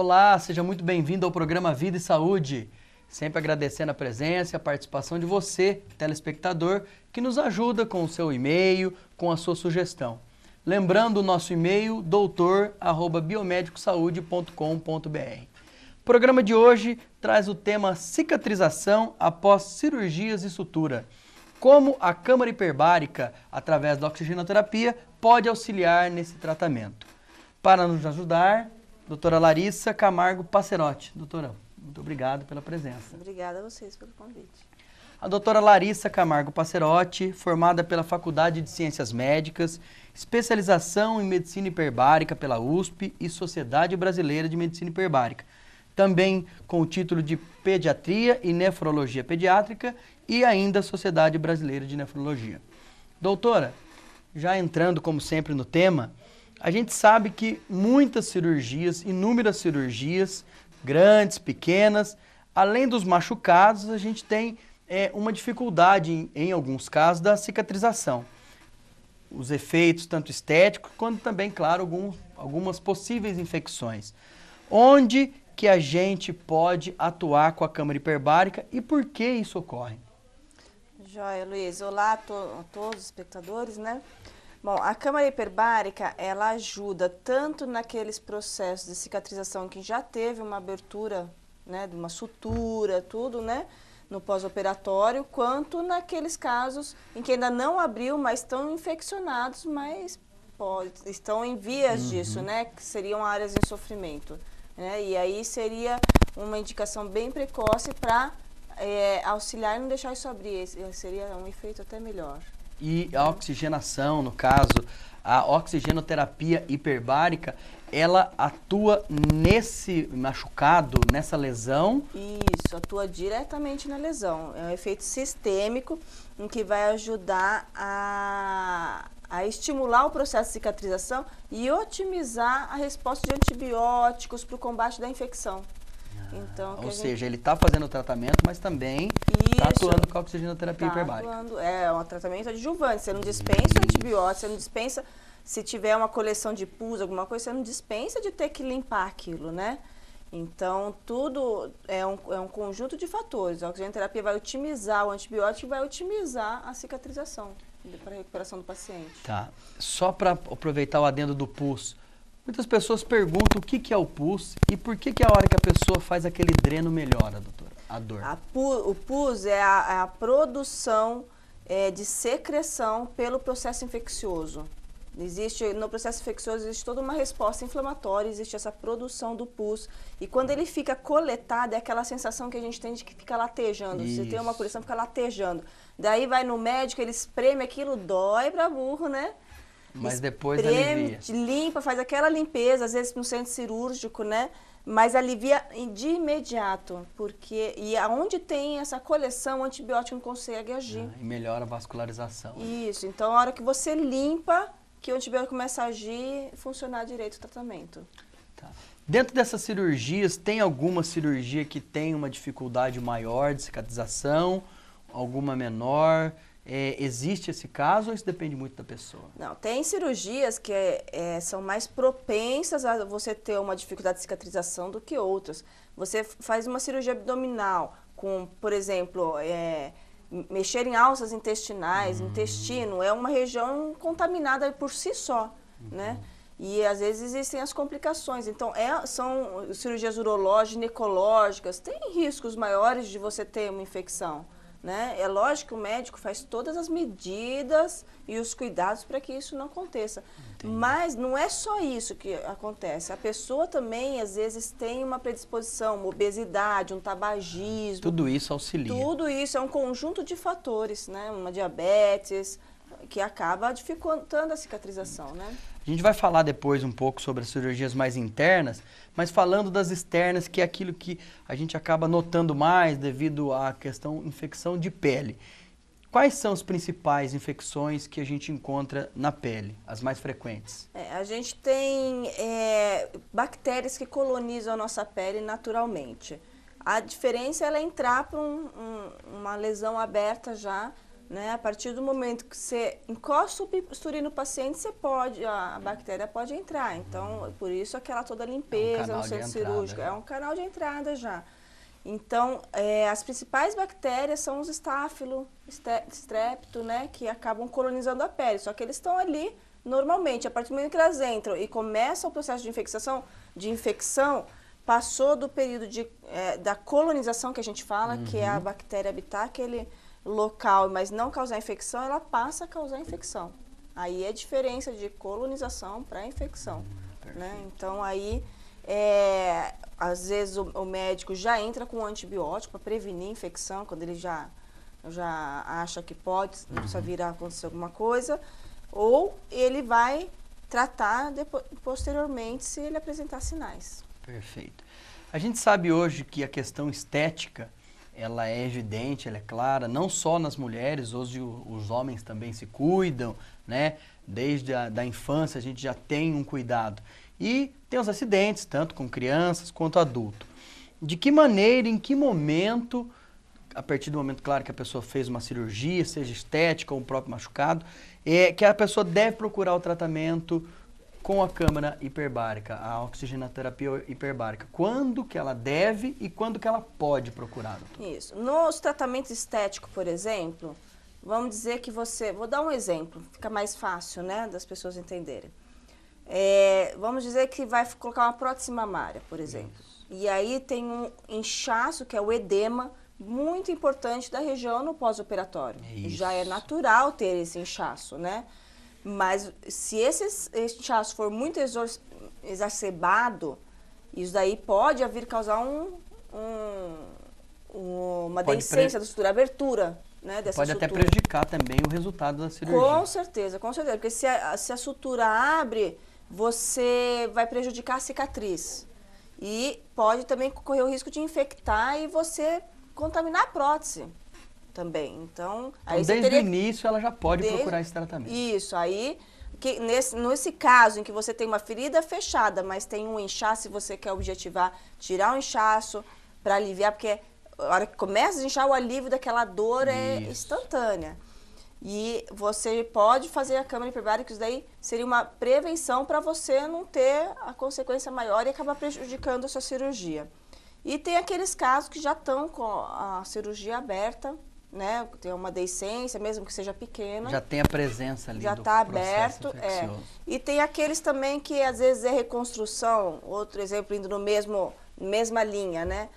Olá, seja muito bem-vindo ao programa Vida e Saúde. Sempre agradecendo a presença e a participação de você, telespectador, que nos ajuda com o seu e-mail, com a sua sugestão. Lembrando o nosso e-mail, doutor@biomedicosaude.com.br. O programa de hoje traz o tema cicatrização após cirurgias e sutura. Como a câmara hiperbárica, através da oxigenoterapia, pode auxiliar nesse tratamento. Para nos ajudar, doutora Larissa Camargo Passerotti. Doutora, muito obrigado pela presença. Obrigada a vocês pelo convite. A doutora Larissa Camargo Passerotti, formada pela Faculdade de Ciências Médicas, especialização em Medicina Hiperbárica pela USP e Sociedade Brasileira de Medicina Hiperbárica. Também com o título de Pediatria e Nefrologia Pediátrica e ainda Sociedade Brasileira de Nefrologia. Doutora, já entrando como sempre no tema, a gente sabe que muitas cirurgias, inúmeras cirurgias, grandes, pequenas, além dos machucados, a gente tem uma dificuldade, em alguns casos, da cicatrização. Os efeitos, tanto estéticos, quanto também, claro, algumas possíveis infecções. Onde que a gente pode atuar com a câmara hiperbárica e por que isso ocorre? Joia, Luiz. Olá a todos os espectadores, né? Bom, a câmara hiperbárica, ela ajuda tanto naqueles processos de cicatrização que já teve uma abertura, né, de uma sutura, tudo, né, no pós-operatório, quanto naqueles casos em que ainda não abriu, mas estão infeccionados, mas estão em vias disso, né, que seriam áreas em sofrimento, né, e aí seria uma indicação bem precoce para auxiliar e não deixar isso abrir, seria um efeito até melhor. E a oxigenação, no caso, a oxigenoterapia hiperbárica, ela atua nesse machucado, nessa lesão? Isso, atua diretamente na lesão. É um efeito sistêmico em que vai ajudar a estimular o processo de cicatrização e otimizar a resposta de antibióticos para o combate da infecção. Então, ou seja, ele está fazendo o tratamento, mas também está atuando com a oxigenoterapia hiperbárica. É um tratamento adjuvante, você não dispensa o antibiótico, você não dispensa, se tiver uma coleção de pus, alguma coisa, você não dispensa de ter que limpar aquilo, né? Então, tudo é um conjunto de fatores. A oxigenoterapia vai otimizar o antibiótico e vai otimizar a cicatrização para a recuperação do paciente. Tá. Só para aproveitar o adendo do pus, muitas pessoas perguntam o que é o pus e por que a hora que a pessoa faz aquele dreno melhora, doutora, a dor. O pus é a produção de secreção pelo processo infeccioso. No processo infeccioso existe toda uma resposta inflamatória, existe essa produção do pus. E quando ele fica coletado, é aquela sensação que a gente tem de que fica latejando. Isso. Você tem uma coleção, fica latejando. Daí vai no médico, ele espreme aquilo, dói pra burro, né? Mas depois espreme, alivia. Limpa, faz aquela limpeza, às vezes no centro cirúrgico, né? Mas alivia de imediato, porque aonde tem essa coleção, o antibiótico não consegue agir. E melhora a vascularização. Isso, então a hora que você limpa, que o antibiótico começa a agir, funcionar direito o tratamento. Tá. Dentro dessas cirurgias, tem alguma cirurgia que tem uma dificuldade maior de cicatrização, alguma menor? Existe esse caso ou isso depende muito da pessoa? Não, tem cirurgias que são mais propensas a você ter uma dificuldade de cicatrização do que outras. Você faz uma cirurgia abdominal com, por exemplo, mexer em alças intestinais, intestino, é uma região contaminada por si só, né? E às vezes existem as complicações. Então, são cirurgias urológicas, ginecológicas, tem riscos maiores de você ter uma infecção. Né? É lógico que o médico faz todas as medidas e os cuidados para que isso não aconteça. Entendi. Mas não é só isso que acontece. A pessoa também, às vezes, tem uma predisposição, uma obesidade, um tabagismo. Tudo isso auxilia. Tudo isso é um conjunto de fatores, né? Uma diabetes, que acaba dificultando a cicatrização, né? A gente vai falar depois um pouco sobre as cirurgias mais internas, mas falando das externas, que é aquilo que a gente acaba notando mais devido à questão infecção de pele. Quais são as principais infecções que a gente encontra na pele, as mais frequentes? A gente tem bactérias que colonizam a nossa pele naturalmente. A diferença é ela entrar para uma lesão aberta já né? A partir do momento que você encosta o bisturi no paciente, a bactéria pode entrar. Então, por isso aquela toda limpeza no centro cirúrgico. É um canal de entrada já. Então, as principais bactérias são os estáfilo, strepto, né? Que acabam colonizando a pele. Só que eles estão ali normalmente. A partir do momento que elas entram e começa o processo de infecção, passou do período da colonização que a gente fala, que é a bactéria habitar aquele local, mas não causar infecção, ela passa a causar infecção. Aí é a diferença de colonização para infecção, né? Então aí, às vezes o médico já entra com um antibiótico para prevenir infecção, quando ele já acha que pode vir a acontecer alguma coisa, ou ele vai tratar posteriormente se ele apresentar sinais. Perfeito. A gente sabe hoje que a questão estética, ela é evidente, ela é clara, não só nas mulheres, hoje os homens também se cuidam, né? Desde a infância a gente já tem um cuidado. E tem os acidentes, tanto com crianças quanto adultos. De que maneira, em que momento, a partir do momento, claro, que a pessoa fez uma cirurgia, seja estética ou um próprio machucado, que a pessoa deve procurar o tratamento com a câmara hiperbárica, a oxigenoterapia hiperbárica. Quando que ela deve e quando que ela pode procurar, doutor? Isso. Nos tratamentos estéticos, por exemplo, vamos dizer que vou dar um exemplo, fica mais fácil, né, das pessoas entenderem. Vamos dizer que vai colocar uma prótese mamária, por exemplo. Isso. E aí tem um inchaço, que é o edema, muito importante da região no pós-operatório. Já é natural ter esse inchaço, né? Mas se esse inchaço for muito exacerbado, isso daí pode vir causar uma deiscência da sutura, abertura, né, dessa pode sutura. Até prejudicar também o resultado da cirurgia. Com certeza, porque se a sutura abre, você vai prejudicar a cicatriz. E pode também correr o risco de infectar e você contaminar a prótese também. Então aí desde o início ela já pode procurar esse tratamento. Isso, aí nesse caso em que você tem uma ferida fechada, mas tem um inchaço e você quer objetivar, tirar o inchaço para aliviar, porque a hora que começa a inchar, o alívio daquela dor é instantânea. E você pode fazer a câmara hiperbárica, isso daí seria uma prevenção para você não ter a consequência maior e acabar prejudicando a sua cirurgia. E tem aqueles casos que já estão com a cirurgia aberta, né? Tem uma deiscência, mesmo que seja pequena. Já tem a presença ali já do está aberto. E tem aqueles também que às vezes é reconstrução, outro exemplo indo mesma linha, né?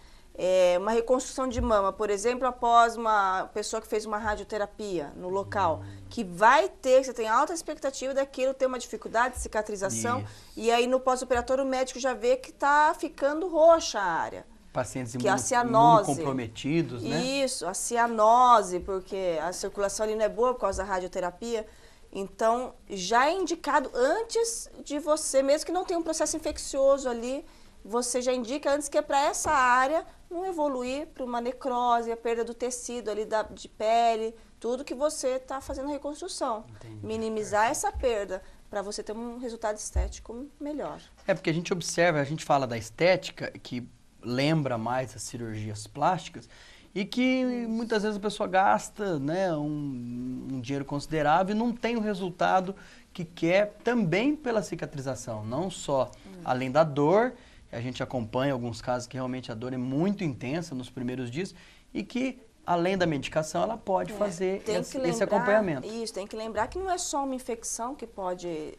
Uma reconstrução de mama, por exemplo, após uma pessoa que fez uma radioterapia no local, que você tem alta expectativa daquilo ter uma dificuldade de cicatrização. Isso. E aí no pós-operatório o médico já vê que está ficando roxa a área. Pacientes imunocomprometidos, né? Isso, a cianose, porque a circulação ali não é boa por causa da radioterapia. Então, já é indicado antes de você, mesmo que não tenha um processo infeccioso ali, você já indica antes que é para essa área não evoluir para uma necrose, a perda do tecido ali de pele, tudo que você está fazendo a reconstrução. Entendi. Minimizar essa perda para você ter um resultado estético melhor. Porque a gente fala da estética, que lembra mais as cirurgias plásticas, e que muitas vezes a pessoa gasta, né, um dinheiro considerável e não tem o resultado que quer, também pela cicatrização, não só além da dor. A gente acompanha alguns casos que realmente a dor é muito intensa nos primeiros dias e que, além da medicação, ela pode fazer esse acompanhamento. Isso, tem que lembrar que não é só uma infecção que pode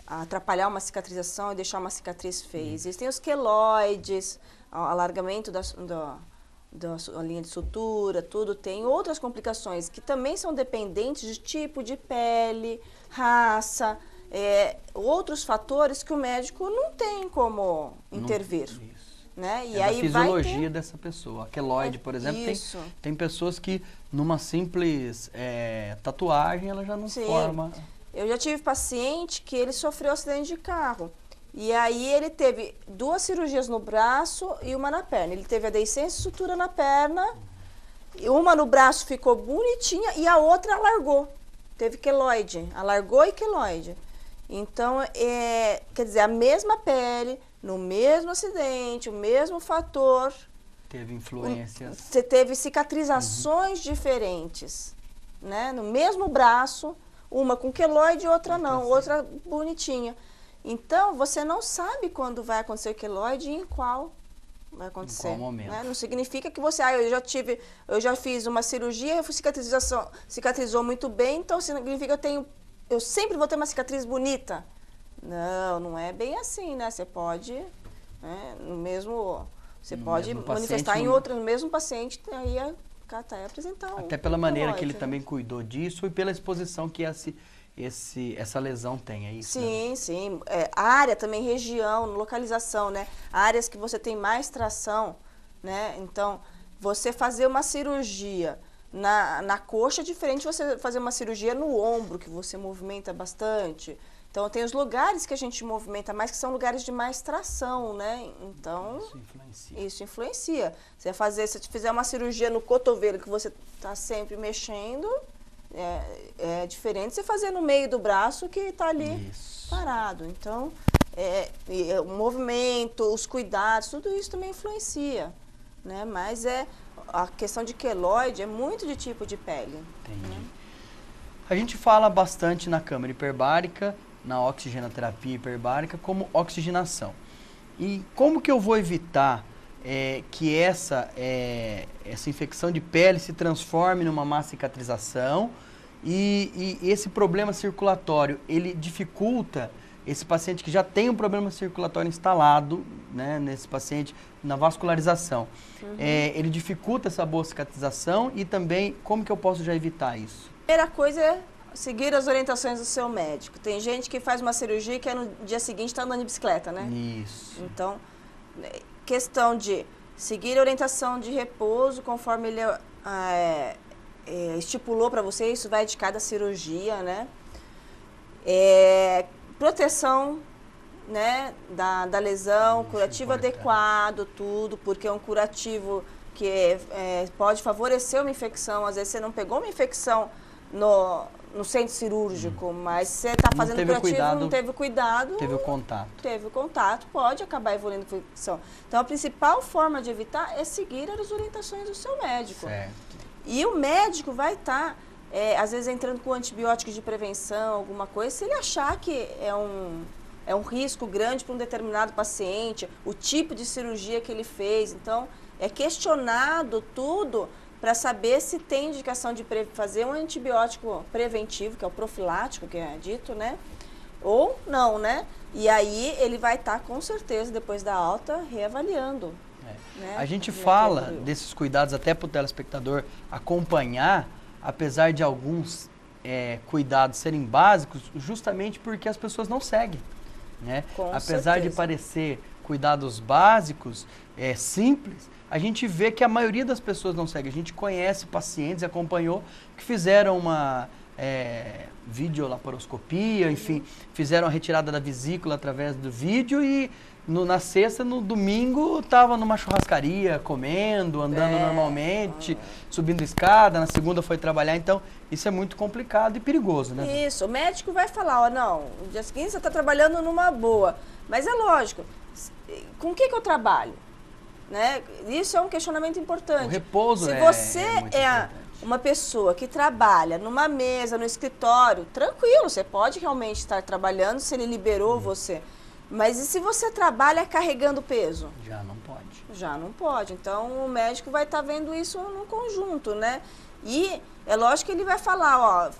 atrapalhar uma cicatrização e deixar uma cicatriz feia. Existem os queloides, alargamento da linha de sutura, tudo. Tem outras complicações que também são dependentes de tipo de pele, raça, outros fatores que o médico não tem como intervir. Né? E aí a fisiologia dessa pessoa. A queloide, por exemplo, tem pessoas que numa simples tatuagem ela já não forma. Eu já tive paciente que ele sofreu acidente de carro. E aí ele teve 2 cirurgias no braço e uma na perna. Ele teve a deiscência e sutura na perna, uma no braço ficou bonitinha e a outra alargou. Teve queloide, alargou e queloide. Então, quer dizer, a mesma pele, no mesmo acidente, o mesmo fator. Teve influências. Você teve cicatrizações diferentes. né? No mesmo braço, uma com queloide e outra não, outra bonitinha. Então, você não sabe quando vai acontecer o queloide e em qual vai acontecer. Em qual momento. Né? Não significa que você, eu já fiz uma cirurgia, cicatrizou muito bem, então significa que eu sempre vou ter uma cicatriz bonita. Não, não é bem assim, né? Você pode, né, você pode manifestar no mesmo paciente, aí até apresentar até pela maneira que ele também cuidou disso e pela exposição que essa lesão tem, é isso? Sim, né? sim. Área também, região, localização, né? Áreas que você tem mais tração, né? Então, você fazer uma cirurgia na coxa é diferente de você fazer uma cirurgia no ombro, que você movimenta bastante. Então, tem os lugares que a gente movimenta mais, que são lugares de mais tração, né? Então, isso influencia. Se você fizer uma cirurgia no cotovelo, que você está sempre mexendo, é diferente você fazer no meio do braço que está ali parado. Então, o movimento, os cuidados, tudo isso também influencia, né? Mas a questão de queloide é muito de tipo de pele. Entendi. Né? A gente fala bastante na câmara hiperbárica, na oxigenoterapia hiperbárica, como oxigenação. E como que eu vou evitar que essa infecção de pele se transforme numa má cicatrização e esse problema circulatório, ele dificulta esse paciente que já tem um problema circulatório instalado, né, nesse paciente, na vascularização. Ele dificulta essa boa cicatrização e também como que eu posso já evitar isso? Primeira coisa é seguir as orientações do seu médico. Tem gente que faz uma cirurgia que no dia seguinte está andando de bicicleta, né? Isso. Então, questão de seguir a orientação de repouso conforme ele estipulou para você, isso vai de cada cirurgia, né? Proteção, né, da lesão, curativo adequado, tudo, porque é um curativo que pode favorecer uma infecção. Às vezes você não pegou uma infecção no centro cirúrgico, mas você está fazendo curativo, não teve cuidado. Teve o contato. Teve o contato, pode acabar evoluindo a infecção. Então, a principal forma de evitar é seguir as orientações do seu médico. Certo. E o médico vai estar, às vezes, entrando com antibiótico de prevenção, alguma coisa, se ele achar que é um risco grande para um determinado paciente, o tipo de cirurgia que ele fez. Então, é questionado tudo para saber se tem indicação de fazer um antibiótico preventivo, que é o profilático, que é dito, né? Ou não, né? E aí ele vai estar, com certeza, depois da alta, reavaliando. Né? A gente fala desses cuidados até para o telespectador acompanhar, apesar de alguns cuidados serem básicos, justamente porque as pessoas não seguem. Né? Apesar de parecer cuidados básicos, simples, a gente vê que a maioria das pessoas não segue. A gente conhece pacientes, acompanhou, que fizeram uma videolaparoscopia, enfim, fizeram a retirada da vesícula através do vídeo e na sexta, no domingo, estava numa churrascaria, comendo, andando normalmente, subindo escada, na segunda foi trabalhar. Então, isso é muito complicado e perigoso, né? Isso, o médico vai falar, não, no dia seguinte você está trabalhando numa boa. Mas é lógico, com o que eu trabalho? Né? Isso é um questionamento importante. O repouso Se você uma pessoa que trabalha numa mesa, no escritório, tranquilo, você pode realmente estar trabalhando se ele liberou você. Mas e se você trabalha carregando peso? Já não pode. Já não pode. Então, o médico vai estar vendo isso no conjunto, né? E é lógico que ele vai falar,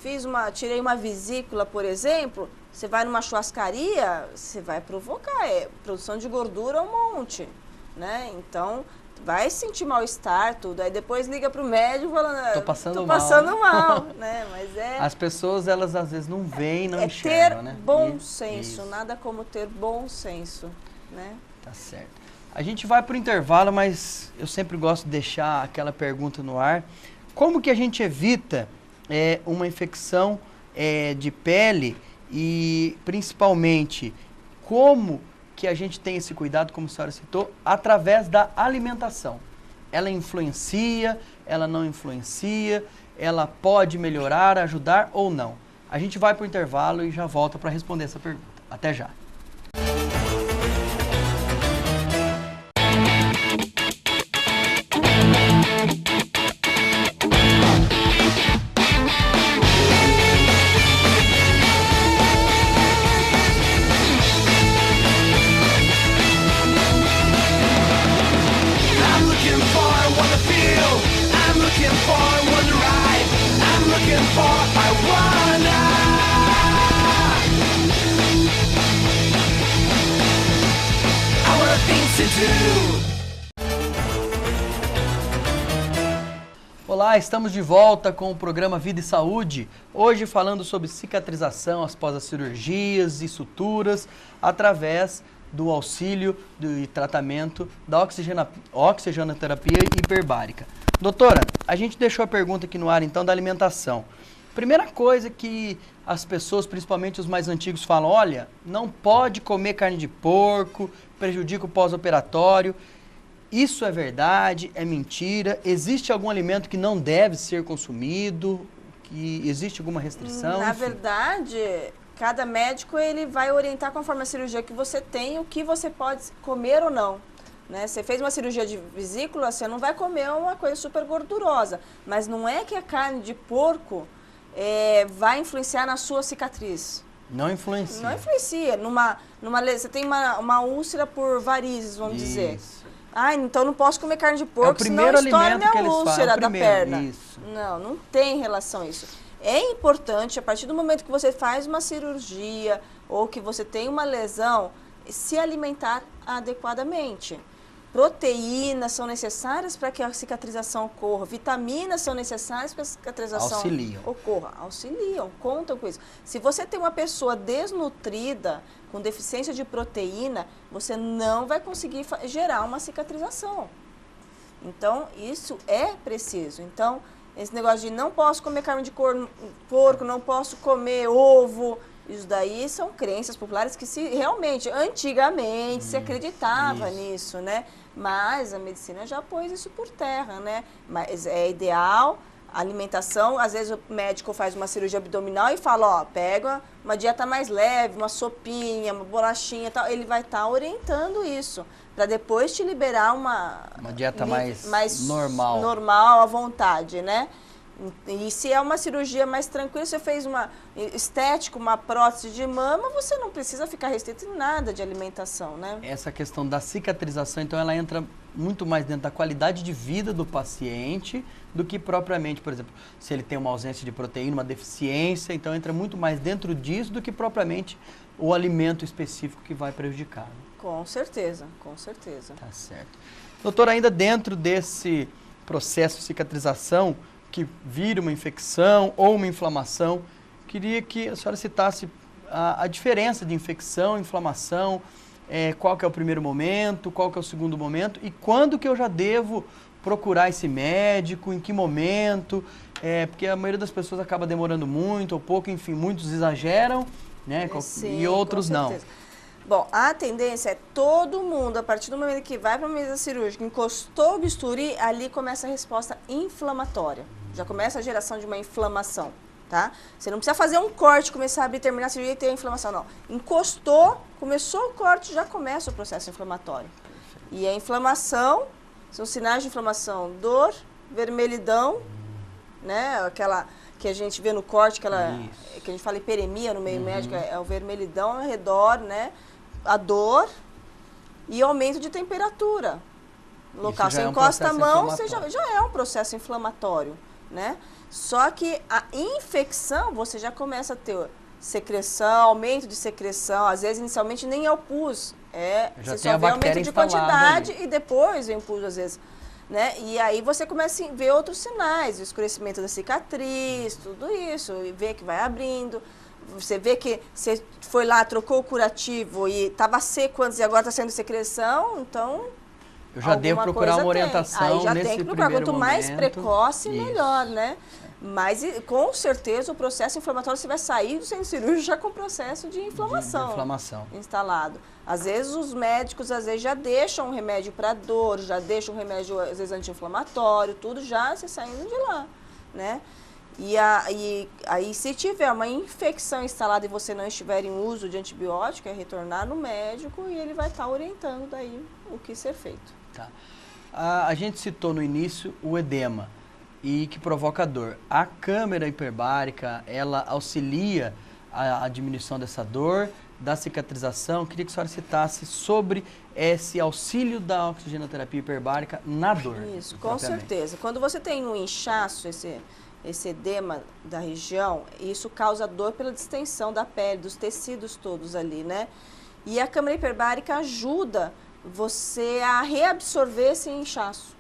tirei uma vesícula, por exemplo, você vai numa churrascaria, você vai provocar, produção de gordura um monte, né? Então, vai sentir mal-estar, tudo. Aí depois liga pro médico falando, tô passando mal, né? Mas as pessoas, elas às vezes não veem, não enxergam, ter né? bom senso, nada como ter bom senso, né? Tá certo. A gente vai pro intervalo, mas eu sempre gosto de deixar aquela pergunta no ar. Como que a gente evita uma infecção de pele e, principalmente, como que a gente tem esse cuidado, como a senhora citou, através da alimentação? Ela influencia, ela não influencia, ela pode melhorar, ajudar ou não? A gente vai para o intervalo e já volta para responder essa pergunta. Até já. things to do. Olá, estamos de volta com o programa Vida e Saúde, hoje falando sobre cicatrização após as cirurgias e suturas, através do auxílio e tratamento da oxigenoterapia hiperbárica. Doutora, a gente deixou a pergunta aqui no ar então da alimentação. Primeira coisa que as pessoas, principalmente os mais antigos, falam, olha, não pode comer carne de porco, prejudica o pós-operatório. Isso é verdade? É mentira? Existe algum alimento que não deve ser consumido? Que existe alguma restrição? Na Enfim. verdade, cada médico ele vai orientar conforme a cirurgia que você tem, o que você pode comer ou não. Né? Você fez uma cirurgia de vesícula, você não vai comer uma coisa super gordurosa. Mas não é que a carne de porco vai influenciar na sua cicatriz. Não influencia. Não influencia. Você tem uma úlcera por varizes, vamos dizer. Ah, então não posso comer carne de porco, senão estoura minha úlcera da perna. Isso. Não tem relação a isso. É importante, a partir do momento que você faz uma cirurgia ou que você tem uma lesão, se alimentar adequadamente. Proteínas são necessárias para que a cicatrização ocorra. Vitaminas são necessárias para que a cicatrização ocorra. Auxiliam, contam com isso. Se você tem uma pessoa desnutrida, com deficiência de proteína, você não vai conseguir gerar uma cicatrização. Então, isso é preciso. Então, esse negócio de não posso comer carne de porco, não posso comer ovo, isso daí são crenças populares que realmente, antigamente, se acreditava nisso, né? Mas a medicina já pôs isso por terra, né? Mas é ideal, alimentação, às vezes o médico faz uma cirurgia abdominal e fala, ó, pega uma dieta mais leve, uma sopinha, uma bolachinha e tal, ele vai estar orientando isso, para depois te liberar uma dieta mais normal. Normal, à vontade, né? E se é uma cirurgia mais tranquila, você fez uma estética, uma prótese de mama, você não precisa ficar restrito em nada de alimentação, né? Essa questão da cicatrização, então, ela entra muito mais dentro da qualidade de vida do paciente do que propriamente, por exemplo, se ele tem uma ausência de proteína, uma deficiência, então entra muito mais dentro disso do que propriamente o alimento específico que vai prejudicar. Com certeza, com certeza. Tá certo. Doutor, ainda dentro desse processo de cicatrização, que vira uma infecção ou uma inflamação, queria que a senhora citasse a diferença de infecção, inflamação, qual que é o primeiro momento, qual que é o segundo momento e quando que eu já devo procurar esse médico, em que momento, porque a maioria das pessoas acaba demorando muito ou pouco, enfim, muitos exageram, né, Sim, e outros não. Bom, a tendência é todo mundo, a partir do momento que vai para a mesa cirúrgica, encostou o bisturi, ali começa a resposta inflamatória. Já começa a geração de uma inflamação, tá? Você não precisa fazer um corte, começar a abrir, terminar a cirurgia e ter a inflamação, não. Encostou, começou o corte, já começa o processo inflamatório. E a inflamação, são sinais de inflamação, dor, vermelhidão, né? Aquela que a gente vê no corte, que a gente fala hiperemia no meio médico, é o vermelhidão ao redor, né? A dor e aumento de temperatura. No local, você encosta a mão, você já é um processo inflamatório, né? Só que a infecção, você já começa a ter secreção, aumento de secreção, às vezes inicialmente nem é o pus, você só vê aumento de quantidade e depois vem o pus às vezes. Né? E aí você começa a ver outros sinais, o escurecimento da cicatriz, tudo isso, e vê que vai abrindo. Você vê que você foi lá, trocou o curativo e estava seco antes e agora está sendo secreção, então... Eu já devo procurar uma orientação aí já nesse tem que procurar. Quanto mais precoce, isso. melhor, né? Mas com certeza o processo inflamatório você vai sair do centro cirúrgico já com o processo de inflamação, instalado. Às vezes os médicos já deixam um remédio para dor, já deixam um remédio às vezes anti-inflamatório, tudo já você saindo de lá, né? E aí se tiver uma infecção instalada e você não estiver em uso de antibiótico, é retornar no médico e ele vai estar orientando daí o que ser feito. Tá. A gente citou no início o edema e que provoca dor. A câmara hiperbárica, ela auxilia a diminuição dessa dor, da cicatrização. Queria que a senhora citasse sobre esse auxílio da oxigenoterapia hiperbárica na dor. Isso, com certeza. Quando você tem um inchaço, esse edema da região, isso causa dor pela distensão da pele, dos tecidos todos ali, né? E a câmara hiperbárica ajuda você a reabsorver esse inchaço.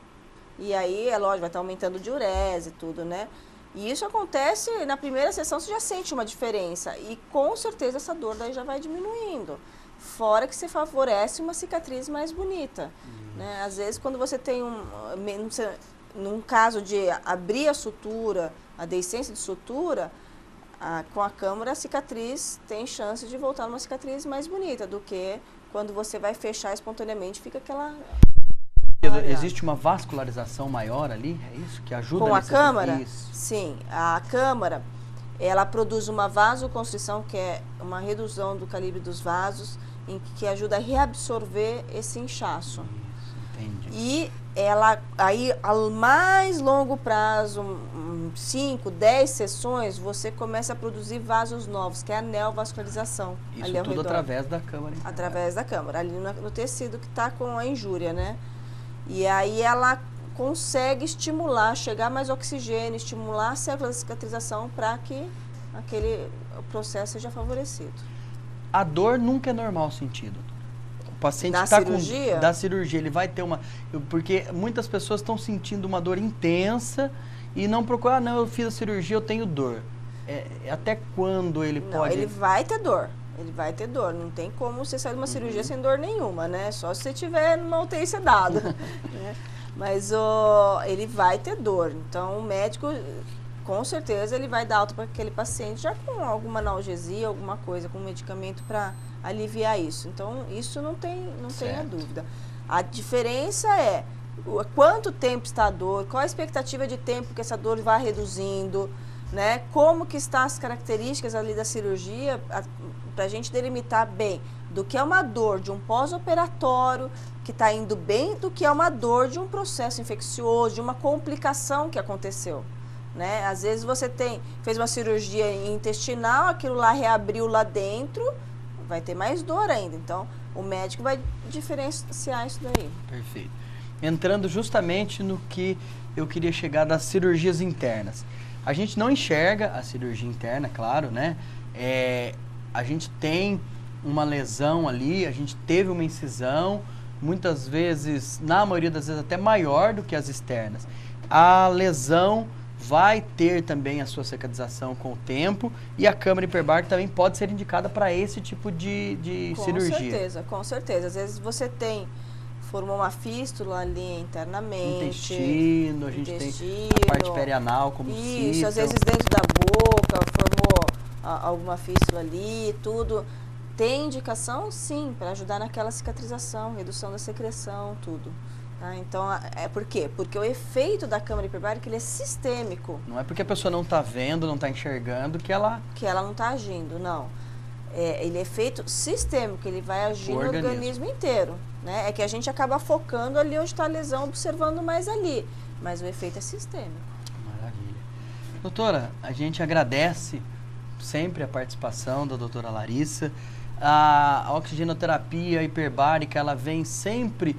E aí, é lógico, vai estar aumentando diurese e tudo, né? E isso acontece, na primeira sessão você já sente uma diferença. E com certeza essa dor daí já vai diminuindo. Fora que você favorece uma cicatriz mais bonita. Né? Às vezes quando você tem num caso de abrir a sutura, a deiscência de sutura, com a câmara a cicatriz tem chance de voltar numa cicatriz mais bonita do que quando você vai fechar espontaneamente, fica aquela... Existe uma vascularização maior ali, é isso? Que ajuda com a câmara? Isso. Sim, a câmara, ela produz uma vasoconstrição, que é uma redução do calibre dos vasos, que ajuda a reabsorver esse inchaço. Isso, entendi. E ela, aí, a mais longo prazo, 5, 10 sessões, você começa a produzir vasos novos, que é a neovascularização. Isso ali ao tudo redor. através da câmara. Através da câmara, ali no tecido que está com a injúria, né? E aí ela consegue estimular, chegar mais oxigênio, estimular a célula de cicatrização para que o processo seja favorecido. A dor nunca é normal sentido. O paciente da está cirurgia? Da cirurgia, ele vai ter uma... Porque muitas pessoas estão sentindo uma dor intensa e não procuram, não, eu fiz a cirurgia, eu tenho dor. Até quando ele pode... Ele vai ter dor. Ele vai ter dor. Não tem como você sair de uma cirurgia sem dor nenhuma, né? Só se você tiver numa UTI sedado. Né? Mas ele vai ter dor. Então, o médico, com certeza, ele vai dar alta para aquele paciente já com alguma analgesia, alguma coisa, com medicamento para aliviar isso. Então, isso não tenha dúvida. A diferença é quanto tempo está a dor, qual a expectativa de tempo que essa dor vai reduzindo, né? Como que estão as características ali da cirurgia, para a gente delimitar bem do que é uma dor de um pós-operatório que está indo bem, do que é uma dor de um processo infeccioso, de uma complicação que aconteceu. Né? Às vezes você fez uma cirurgia intestinal, aquilo lá reabriu lá dentro, vai ter mais dor ainda. Então, o médico vai diferenciar isso daí. Perfeito. Entrando justamente no que eu queria chegar das cirurgias internas. A gente não enxerga a cirurgia interna, claro, né? A gente tem uma lesão ali, a gente teve uma incisão, muitas vezes, na maioria das vezes, até maior do que as externas. A lesão vai ter também a sua cicatrização com o tempo e a câmara hiperbárica também pode ser indicada para esse tipo de cirurgia. Com certeza, com certeza. Às vezes você formou uma fístula ali internamente. Intestino, a gente tem a parte perianal como cista. Isso, às vezes dentro da boca, formou alguma fístula ali, tudo. Tem indicação, sim, para ajudar naquela cicatrização, redução da secreção, tudo. Tá? Então, por quê? Porque o efeito da câmara hiperbárica ele é sistêmico. Não é porque a pessoa não está vendo, não está enxergando que ela não está agindo, não. Ele é efeito sistêmico, ele vai agir no organismo inteiro. Né? É que a gente acaba focando ali onde está a lesão, observando mais ali. Mas o efeito é sistêmico. Maravilha. Doutora, a gente agradece sempre a participação da doutora Larissa. A oxigenoterapia hiperbárica, ela vem sempre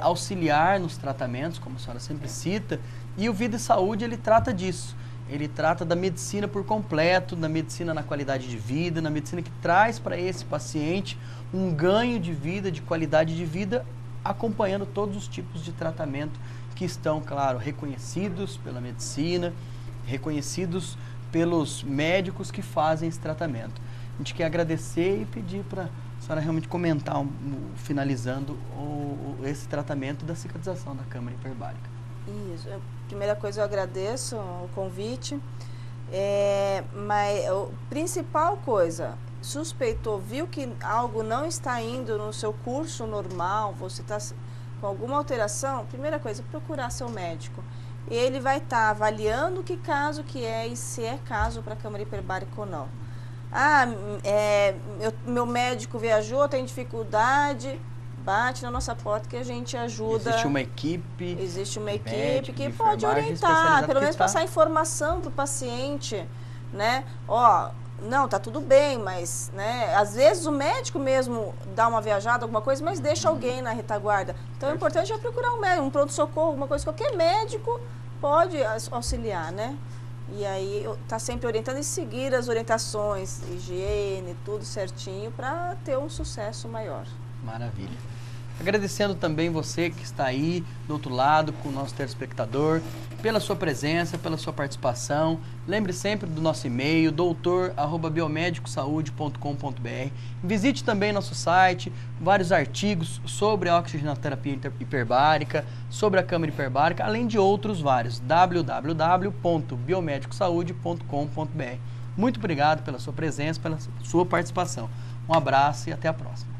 auxiliar nos tratamentos, como a senhora sempre cita, e o Vida e Saúde, ele trata disso. Ele trata da medicina por completo, da medicina na qualidade de vida, na medicina que traz para esse paciente um ganho de vida, de qualidade de vida, acompanhando todos os tipos de tratamento que estão, claro, reconhecidos pela medicina, reconhecidos pelos médicos que fazem esse tratamento. A gente quer agradecer e pedir para a senhora realmente comentar, finalizando esse tratamento da cicatrização da câmara hiperbárica. Isso. Primeira coisa, eu agradeço o convite. Mas a principal coisa, suspeitou, viu que algo não está indo no seu curso normal, você está com alguma alteração, primeira coisa, procurar seu médico. Ele vai estar avaliando que caso que é e se é caso para câmara hiperbárica ou não. Meu médico viajou, tem dificuldade, bate na nossa porta que a gente ajuda. Existe uma equipe que pode orientar, pelo menos passar informação para o paciente, né? Não, tá tudo bem, mas, né, às vezes o médico mesmo dá uma viajada, alguma coisa, mas deixa alguém na retaguarda. Então, é importante já procurar um médico, um pronto-socorro, alguma coisa, qualquer médico pode auxiliar, né? E aí, tá sempre orientando e seguir as orientações, higiene, tudo certinho, para ter um sucesso maior. Maravilha. Agradecendo também você que está aí do outro lado com o nosso telespectador, pela sua presença, pela sua participação. Lembre sempre do nosso e-mail, doutor@biomedicosaude.com.br. Visite também nosso site, vários artigos sobre a oxigenoterapia hiperbárica, sobre a câmara hiperbárica, além de outros vários, www.biomedicosaude.com.br. Muito obrigado pela sua presença, pela sua participação. Um abraço e até a próxima.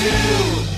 To do.